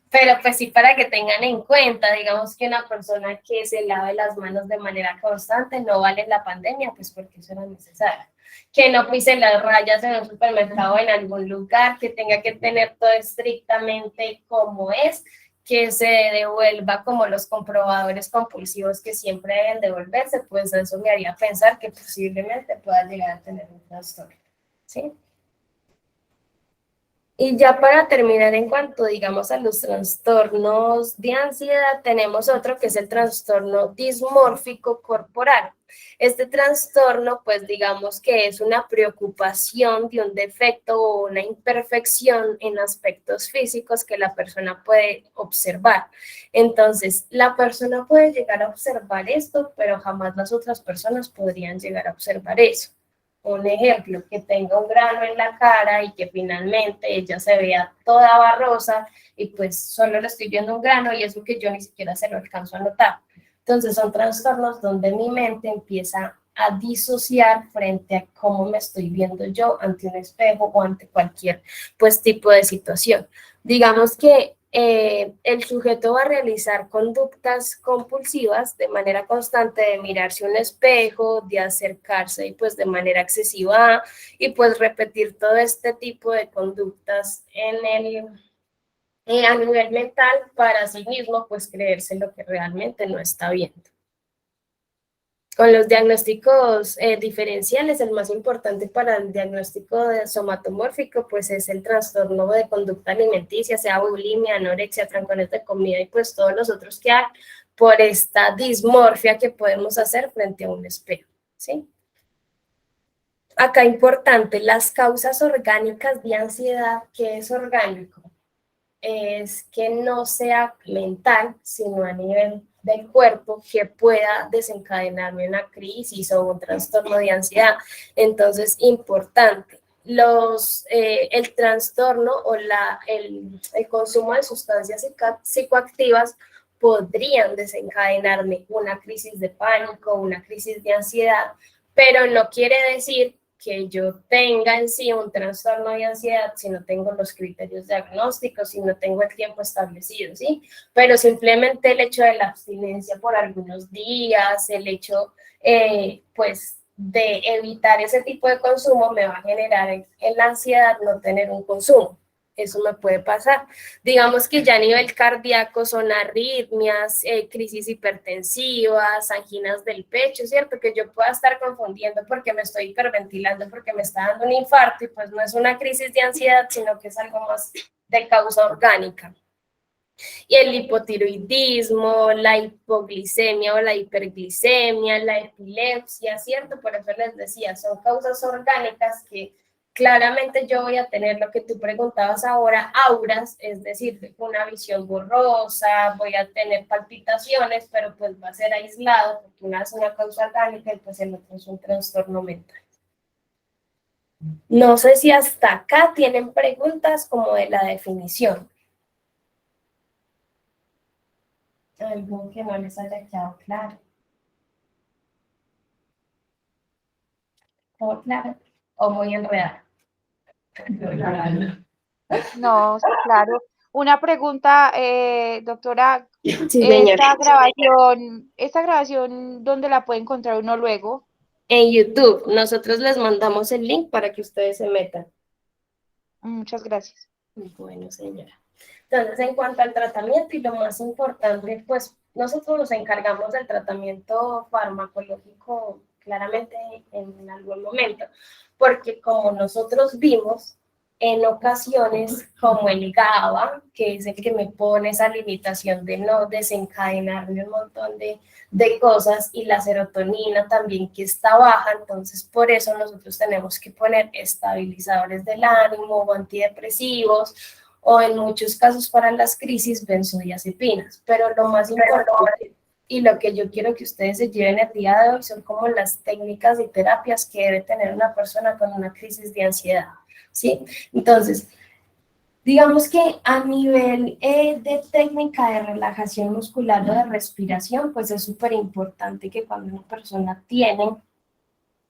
Pero pues sí para que tengan en cuenta, digamos que una persona que se lave las manos de manera constante no vale la pandemia, pues porque eso no es necesario. Que no pise las rayas en un supermercado o en algún lugar, que tenga que tener todo estrictamente como es, que se devuelva como los comprobadores compulsivos que siempre deben devolverse, pues eso me haría pensar que posiblemente pueda llegar a tener un trastorno, ¿sí? Y ya para terminar, en cuanto, digamos, a los trastornos de ansiedad, tenemos otro que es el trastorno dismórfico corporal. Este trastorno, pues digamos que es una preocupación de un defecto o una imperfección en aspectos físicos que la persona puede observar. Entonces, la persona puede llegar a observar esto, pero jamás las otras personas podrían llegar a observar eso. Un ejemplo, que tenga un grano en la cara y que finalmente ella se vea toda barrosa y pues solo le estoy viendo un grano y eso que yo ni siquiera se lo alcanzo a notar. Entonces son trastornos donde mi mente empieza a disociar frente a cómo me estoy viendo yo ante un espejo o ante cualquier pues tipo de situación. Digamos que el sujeto va a realizar conductas compulsivas de manera constante de mirarse un espejo, de acercarse y pues de manera excesiva y pues repetir todo este tipo de conductas a nivel mental para sí mismo pues creerse lo que realmente no está viendo. Con los diagnósticos diferenciales, el más importante para el diagnóstico de somatomórfico, pues es el trastorno de conducta alimenticia, sea bulimia, anorexia, trancones de comida y pues todos los otros que hay por esta dismorfia que podemos hacer frente a un espejo, ¿sí? Acá importante, las causas orgánicas de ansiedad. ¿Qué es orgánico? Es que no sea mental, sino a nivel del cuerpo, que pueda desencadenarme una crisis o un trastorno de ansiedad. Entonces, importante, el trastorno o el consumo de sustancias psicoactivas podrían desencadenarme una crisis de pánico, una crisis de ansiedad, pero no quiere decir que yo tenga en sí un trastorno de ansiedad si no tengo los criterios diagnósticos, si no tengo el tiempo establecido, ¿sí? Pero simplemente el hecho de la abstinencia por algunos días, el hecho, pues, de evitar ese tipo de consumo me va a generar en la ansiedad no tener un consumo. Eso me puede pasar. Digamos que ya a nivel cardíaco son arritmias, crisis hipertensivas, anginas del pecho, ¿cierto? Que yo pueda estar confundiendo porque me estoy hiperventilando, porque me está dando un infarto y pues no es una crisis de ansiedad, sino que es algo más de causa orgánica. Y el hipotiroidismo, la hipoglicemia o la hiperglicemia, la epilepsia, ¿cierto? Por eso les decía, son causas orgánicas que claramente yo voy a tener lo que tú preguntabas ahora, auras, es decir, una visión borrosa, voy a tener palpitaciones, pero pues va a ser aislado, porque una es una causa orgánica y pues el otro es un trastorno mental. No sé si hasta acá tienen preguntas como de la definición. Algo que no les haya quedado claro. ¿Todo claro? ¿O muy enredado? No, sí, claro. Una pregunta, doctora, Sí, señor. esta grabación, ¿dónde la puede encontrar uno luego? En YouTube. Nosotros les mandamos el link para que ustedes se metan. Muchas gracias. Bueno, señora. Entonces, en cuanto al tratamiento y lo más importante, pues nosotros nos encargamos del tratamiento farmacológico claramente en algún momento, porque como nosotros vimos, en ocasiones, como el GABA, que es el que me pone esa limitación de no desencadenarme un montón de cosas, y la serotonina también que está baja, entonces por eso nosotros tenemos que poner estabilizadores del ánimo o antidepresivos, o en muchos casos para las crisis benzodiazepinas. Pero lo más importante y lo que yo quiero que ustedes se lleven el día de hoy son como las técnicas y terapias que debe tener una persona con una crisis de ansiedad, ¿sí? Entonces, digamos que a nivel de técnica de relajación muscular o de respiración, pues es súper importante que cuando una persona tiene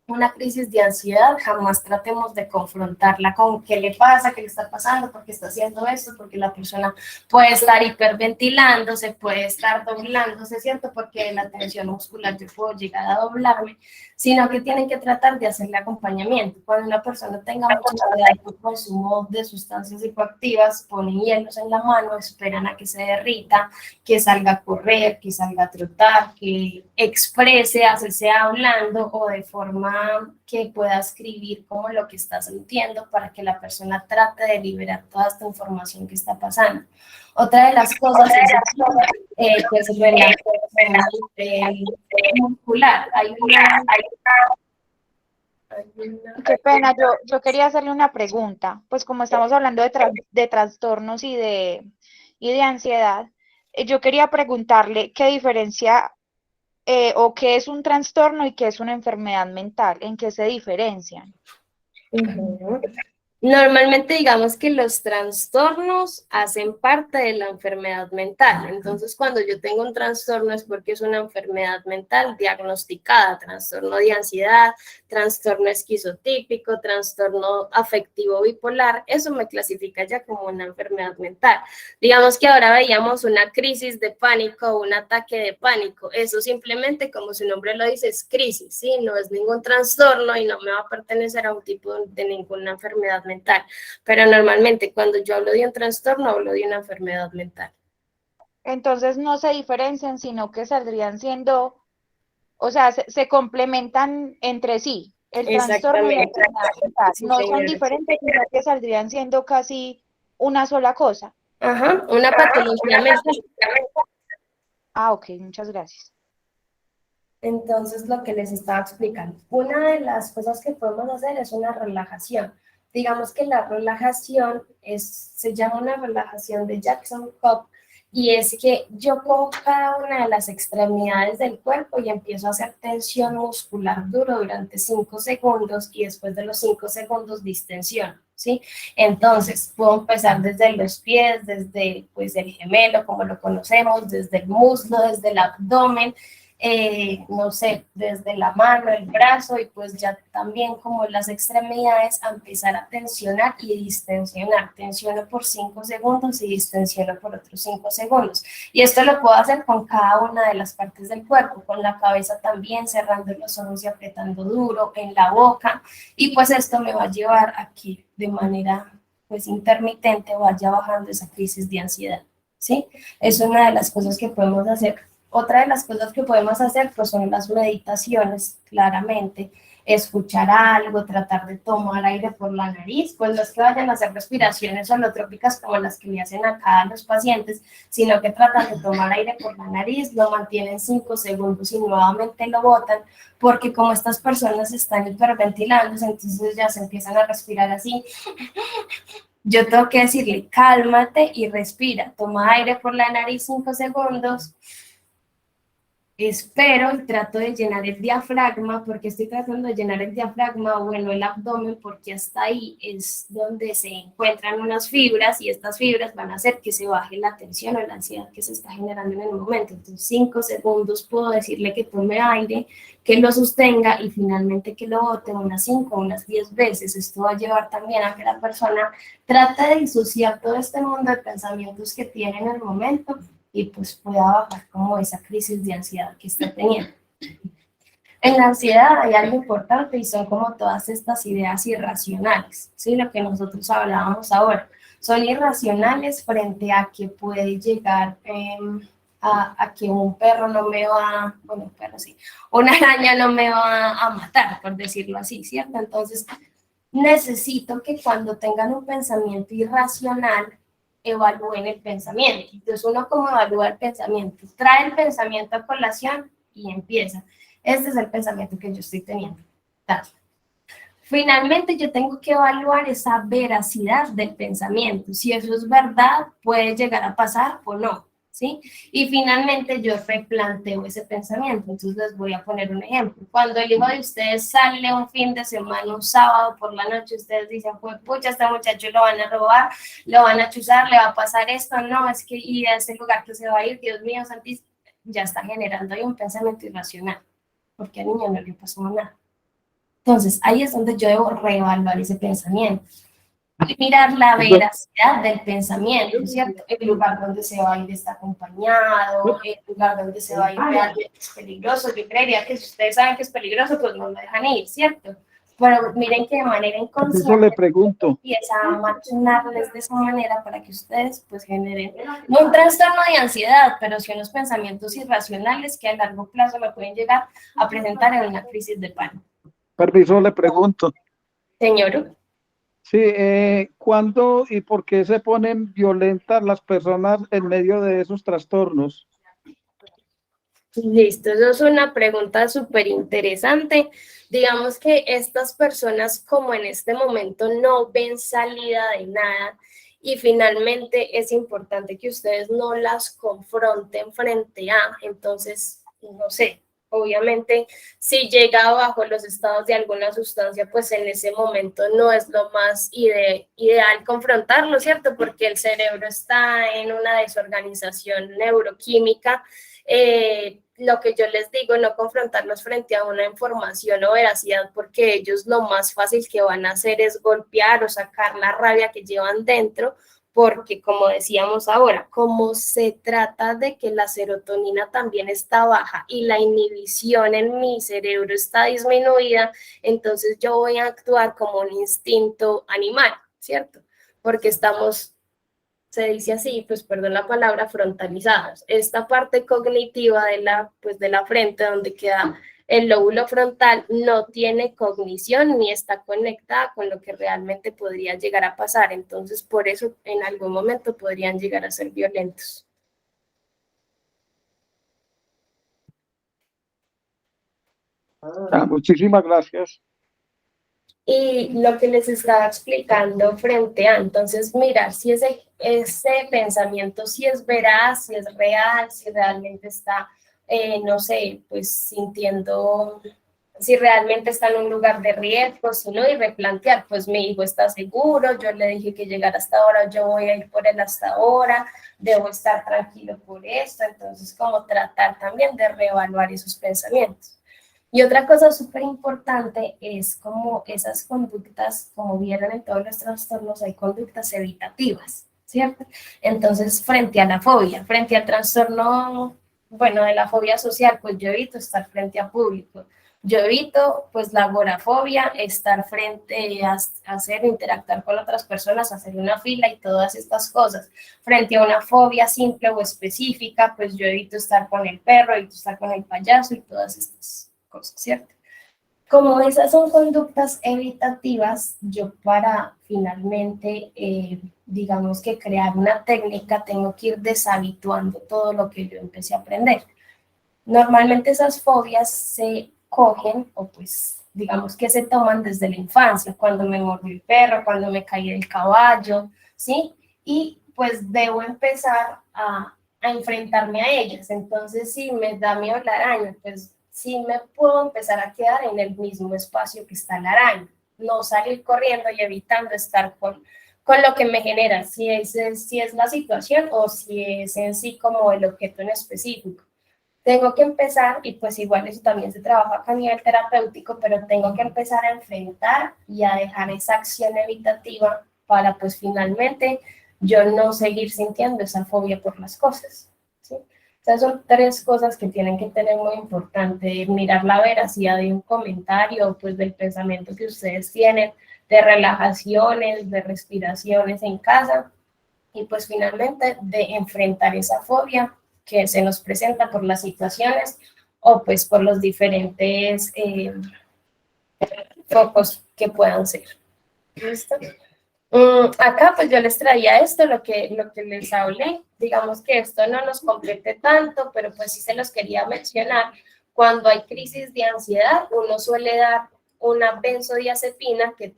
una crisis de ansiedad, jamás tratemos de confrontarla con qué le pasa, qué le está pasando, por qué está haciendo esto, porque la persona puede estar hiperventilándose, puede estar doblándose, ¿cierto? Porque la tensión muscular yo puedo llegar a doblarme, sino que tienen que tratar de hacerle acompañamiento. Cuando una persona tenga mucha ansiedad por consumo de sustancias psicoactivas, ponen hielos en la mano, esperan a que se derrita, que salga a correr, que salga a trotar, que exprese, hacerse hablando o de forma que pueda escribir como lo que está sintiendo para que la persona trate de liberar toda esta información que está pasando. Otra de las cosas es pues relajación muscular. Hay una Qué pena, yo quería hacerle una pregunta, pues como estamos hablando de trastornos y de ansiedad, yo quería preguntarle qué diferencia o qué es un trastorno y qué es una enfermedad mental, ¿en qué se diferencian? Normalmente digamos que los trastornos hacen parte de la enfermedad mental. Entonces, cuando yo tengo un trastorno es porque es una enfermedad mental diagnosticada, trastorno de ansiedad, trastorno esquizotípico, trastorno afectivo bipolar, eso me clasifica ya como una enfermedad mental. Digamos que ahora veíamos una crisis de pánico o un ataque de pánico. Eso simplemente, como su nombre lo dice, es crisis, ¿sí? No es ningún trastorno y no me va a pertenecer a un tipo de ninguna enfermedad mental. Pero normalmente cuando yo hablo de un trastorno, hablo de una enfermedad mental. Entonces no se diferencian, sino que saldrían siendo, o sea, se complementan entre sí, el trastorno y la enfermedad mental. Sí, No son señora. diferentes, sino que saldrían siendo casi una sola cosa. Ajá, una patología mental. Ah, ok, muchas gracias. Entonces, lo que les estaba explicando, una de las cosas que podemos hacer es una relajación. Digamos que la relajación se llama una relajación de Jackson Cobb, y es que yo cojo cada una de las extremidades del cuerpo y empiezo a hacer tensión muscular duro durante 5 segundos y después de los 5 segundos distensión, ¿sí? Entonces, puedo empezar desde los pies, desde pues, el gemelo, como lo conocemos, desde el muslo, desde el abdomen, no sé, desde la mano, el brazo, y pues ya también como las extremidades a empezar a tensionar y distensionar. Tensiono por 5 segundos y distensiono por otros 5 segundos. Y esto lo puedo hacer con cada una de las partes del cuerpo, con la cabeza también, cerrando los ojos y apretando duro, en la boca, y pues esto me va a llevar a que de manera pues intermitente vaya bajando esa crisis de ansiedad, ¿sí? Es una de las cosas que podemos hacer. Otra de las cosas que podemos hacer pues son las meditaciones, claramente, escuchar algo, tratar de tomar aire por la nariz, pues no es que vayan a hacer respiraciones holotrópicas como las que le hacen acá a los pacientes, sino que tratan de tomar aire por la nariz, lo mantienen 5 segundos y nuevamente lo botan, porque como estas personas están hiperventilándose, entonces ya se empiezan a respirar así. Yo tengo que decirle, cálmate y respira, toma aire por la nariz 5 segundos, espero y trato de llenar el diafragma. Porque estoy tratando de llenar el diafragma, bueno, el abdomen, porque hasta ahí es donde se encuentran unas fibras y estas fibras van a hacer que se baje la tensión o la ansiedad que se está generando en el momento. Entonces 5 segundos puedo decirle que tome aire, que lo sostenga y finalmente que lo bote unas 5 o unas 10 veces. Esto va a llevar también a que la persona trate de disociar todo este mundo de pensamientos que tiene en el momento y pues pueda bajar como esa crisis de ansiedad que está teniendo. En la ansiedad hay algo importante y son como todas estas ideas irracionales, ¿sí? Lo que nosotros hablábamos ahora. son irracionales frente a que puede llegar a que un perro no me va, bueno, un perro sí, una araña no me va a matar, por decirlo así, ¿cierto? Entonces, necesito que cuando tengan un pensamiento irracional, evalúen el pensamiento. Entonces, uno como evalúa el pensamiento, trae el pensamiento a colación y empieza. Este es el pensamiento que yo estoy teniendo. Tal. Finalmente, yo tengo que evaluar esa veracidad del pensamiento. Si eso es verdad, puede llegar a pasar o no, ¿sí? Y finalmente, yo replanteo ese pensamiento. Entonces, les voy a poner un ejemplo. Cuando el hijo de ustedes sale un fin de semana, un sábado por la noche, ustedes dicen, pues, pucha, este muchacho lo van a robar, lo van a chuzar, le va a pasar esto. No, es que ir a ese lugar que se va a ir, Dios mío, santísimo, ya está generando ahí un pensamiento irracional, porque al niño no le pasó nada. Entonces, ahí es donde yo debo reevaluar ese pensamiento. Y mirar la veracidad del pensamiento, ¿cierto? El lugar donde se va a ir está acompañado, el lugar donde se va a ir realmente es peligroso. Yo creería que si ustedes saben que es peligroso, pues no me dejan ir, ¿cierto? Pero miren que de manera Eso inconsciente le pregunto. empieza a maquinarles de esa manera para que ustedes pues generen no un trastorno de ansiedad, pero sí unos pensamientos irracionales que a largo plazo me pueden llegar a presentar en una crisis de pánico. Permiso, le pregunto. Señor. Sí, ¿cuándo y por qué se ponen violentas las personas en medio de esos trastornos? Listo, eso es una pregunta súper interesante. Digamos que estas personas como en este momento no ven salida de nada y finalmente es importante que ustedes no las confronten frente a, entonces, no sé, obviamente si llega bajo los estados de alguna sustancia, pues en ese momento no es lo más ideal confrontarlo, ¿cierto? Porque el cerebro está en una desorganización neuroquímica. Lo que yo les digo, no confrontarlos frente a una información o veracidad, porque ellos lo más fácil que van a hacer es golpear o sacar la rabia que llevan dentro, porque como decíamos ahora, como se trata de que la serotonina también está baja y la inhibición en mi cerebro está disminuida, entonces yo voy a actuar como un instinto animal, ¿cierto? Porque estamos, se dice así, pues perdón la palabra, frontalizados. Esta parte cognitiva pues de la frente, donde queda el lóbulo frontal, no tiene cognición ni está conectada con lo que realmente podría llegar a pasar. Entonces, por eso en algún momento podrían llegar a ser violentos. Muchísimas gracias. Y lo que les estaba explicando frente a, entonces, mirar si ese pensamiento, si es veraz, si es real, si realmente está, no sé, pues sintiendo, si realmente está en un lugar de riesgo, si no, y replantear, pues mi hijo está seguro, yo le dije que llegara hasta ahora, yo voy a ir por él hasta ahora, debo estar tranquilo por esto, entonces como tratar también de reevaluar esos pensamientos. Y otra cosa súper importante es como esas conductas, como vieron en todos los trastornos, hay conductas evitativas, ¿cierto? Entonces, frente a la fobia, frente al trastorno, bueno, de la fobia social, pues yo evito estar frente a público. Yo evito, pues, la agorafobia, estar frente a hacer, interactuar con otras personas, hacer una fila y todas estas cosas. Frente a una fobia simple o específica, pues yo evito estar con el perro, evito estar con el payaso y todas estas cosas, ¿cierto? Como esas son conductas evitativas, yo para finalmente, digamos que crear una técnica, tengo que ir deshabituando todo lo que yo empecé a aprender. Normalmente esas fobias se cogen o pues digamos que se toman desde la infancia, cuando me mordió el perro, cuando me caí del caballo, ¿sí? Y pues debo empezar a enfrentarme a ellas. Entonces, si me da miedo la araña, pues sí me puedo empezar a quedar en el mismo espacio que está la araña, no salir corriendo y evitando estar con lo que me genera, si es la situación o si es en sí como el objeto en específico. Tengo que empezar, y pues igual eso también se trabaja acá a nivel terapéutico, pero tengo que empezar a enfrentar y a dejar esa acción evitativa para pues finalmente yo no seguir sintiendo esa fobia por las cosas, ¿sí? Esas son 3 cosas que tienen que tener muy importante: mirar la veracidad de un comentario, pues del pensamiento que ustedes tienen, de relajaciones, de respiraciones en casa y pues finalmente de enfrentar esa fobia que se nos presenta por las situaciones o pues por los diferentes focos que puedan ser. ¿Listo? Acá pues yo les traía esto, lo que les hablé. Digamos que esto no nos compete tanto, pero pues sí se los quería mencionar. Cuando hay crisis de ansiedad, uno suele dar una benzodiazepina que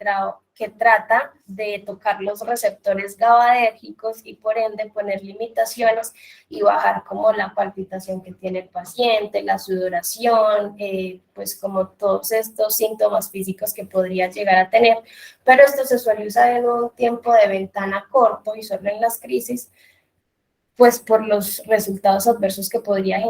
trata de tocar los receptores GABAérgicos y por ende poner limitaciones y bajar como la palpitación que tiene el paciente, la sudoración, pues como todos estos síntomas físicos que podría llegar a tener. Pero esto se suele usar en un tiempo de ventana corto y solo en las crisis, pues por los resultados adversos que podría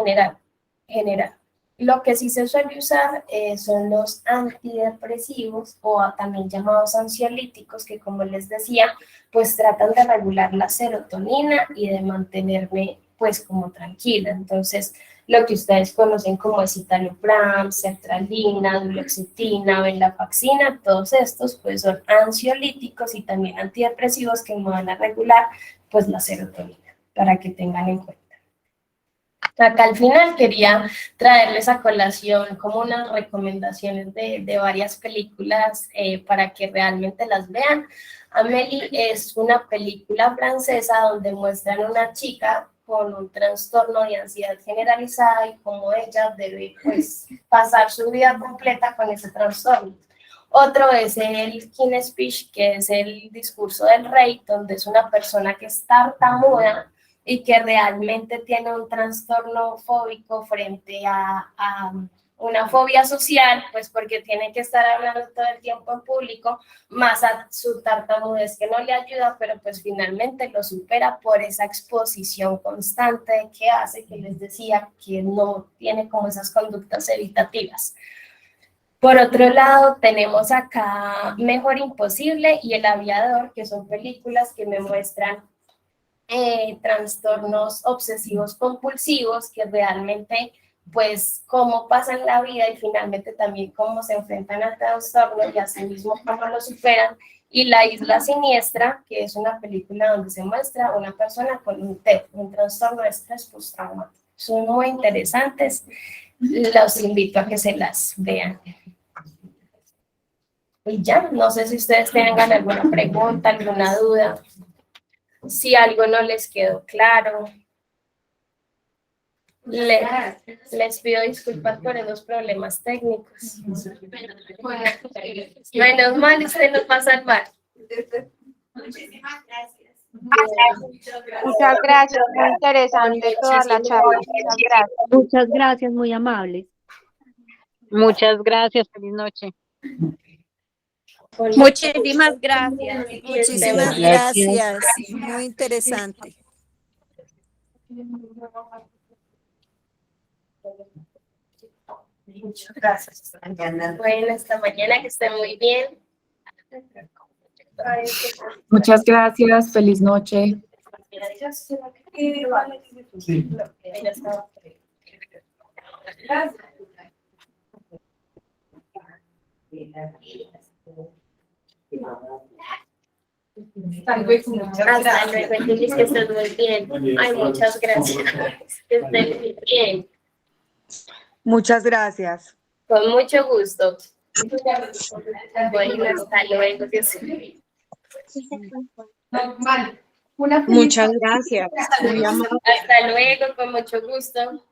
generar. Lo que sí se suele usar son los antidepresivos o también llamados ansiolíticos, que como les decía, pues tratan de regular la serotonina y de mantenerme pues como tranquila. Entonces, lo que ustedes conocen como escitalopram, sertralina, duloxetina, venlafaxina, todos estos pues son ansiolíticos y también antidepresivos que me van a regular pues la serotonina, para que tengan en cuenta. Acá al final quería traerles a colación como unas recomendaciones de varias películas para que realmente las vean. Amélie es una película francesa donde muestran a una chica con un trastorno de ansiedad generalizada y cómo ella debe pues pasar su vida completa con ese trastorno. Otro es el King's Speech, que es el discurso del rey, donde es una persona que es tartamuda y que realmente tiene un trastorno fóbico frente a una fobia social, pues porque tiene que estar hablando todo el tiempo en público, más a su tartamudez que no le ayuda, pero pues finalmente lo supera por esa exposición constante que hace, que les decía, que no tiene como esas conductas evitativas. Por otro lado, tenemos acá Mejor Imposible y El Aviador, que son películas que me muestran trastornos obsesivos compulsivos que realmente pues cómo pasan la vida y finalmente también cómo se enfrentan al trastorno y asimismo cómo lo superan. Y La Isla Siniestra, que es una película donde se muestra a una persona con un trastorno de estrés postraumático. Son muy interesantes, los invito a que se las vean. Y ya, no sé si ustedes tengan alguna pregunta, alguna duda. Si algo no les quedó claro, les pido disculpas por esos problemas técnicos. Menos mal, usted nos va a salvar. Muchísimas gracias. Muchas gracias, muy interesante toda la charla. Muchas gracias. Muchas gracias, muy amables. Muchas gracias, feliz noche. Muchísimas gracias. Muchísimas gracias. Muy interesante. Muchas gracias. Bueno, hasta mañana, que estén muy bien. Muchas gracias, feliz noche. Sí. Hasta luego, Entonces, que estén muy bien. Ay, muchas gracias. Que estén muy bien. Muchas gracias. Con mucho gusto. Bueno, hasta luego. Muchas gracias. Muy amable. Hasta luego, con mucho gusto.